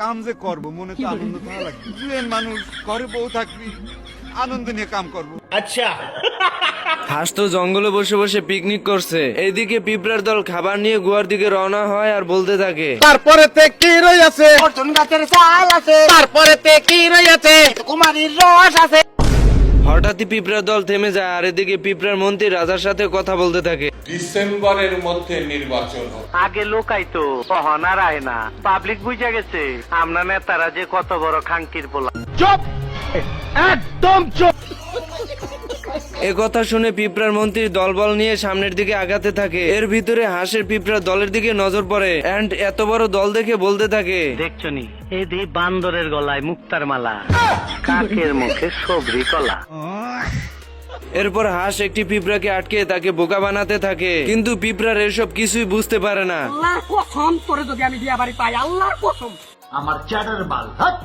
কাম যে করব মনে তো আনন্দ থাকা লাগবে। জুয়েন মানুষ ঘরে বউ থাকবি, আনন্দ নিয়ে কাম করব। হাঁস তো জঙ্গলে বসে বসে পিকনিক করছে, এইদিকে পিঁপড়ার দল খাবার নিয়ে গুহার দিকে রওনা হয় আর বলতে থাকে, তারপরে কি রয়েছে অর্জুন গাছের চাল আছে, তারপরে কি রয়েছে কুমারীর রস আছে। হঠাৎই পিঁপড়ার দল থেমে যায় আর এদিকে পিঁপড়ার মন্ত্রী রাজার সাথে কথা বলতে থাকে। ডিসেম্বরের মধ্যে নির্বাচন হবে। আগে লোকাইতো কহন আর আয় না, পাবলিক বুঝা গেছে আমরা নেতারা যে কত বড় খাঙ্কির পোলা। এ কথা শুনে পিঁপড়ার মন্ত্রী দলবল নিয়ে সামনের দিকে আগাতে থাকে। এর ভিতরে হাঁসের পিঁপড়ার দলের দিকে নজর পড়ে এন্ড এত বড় দল দেখে বলতে থাকে, দেখছো নি এই দি বান্দরের গলায় মুক্তার মালা, কাকের মুখে সবরি কলা। এরপর হাঁস একটি পিঁপড়াকে আটকে তাকে বোকা বানাতে থাকে, কিন্তু পিঁপড়ার এসব কিছুই বুঝতে পারে না। আল্লাহর কসম তোরে যদি আমি বিয়া বাড়ি পাই, আল্লাহর কসম। আমার চ্যাটার বাল, হাত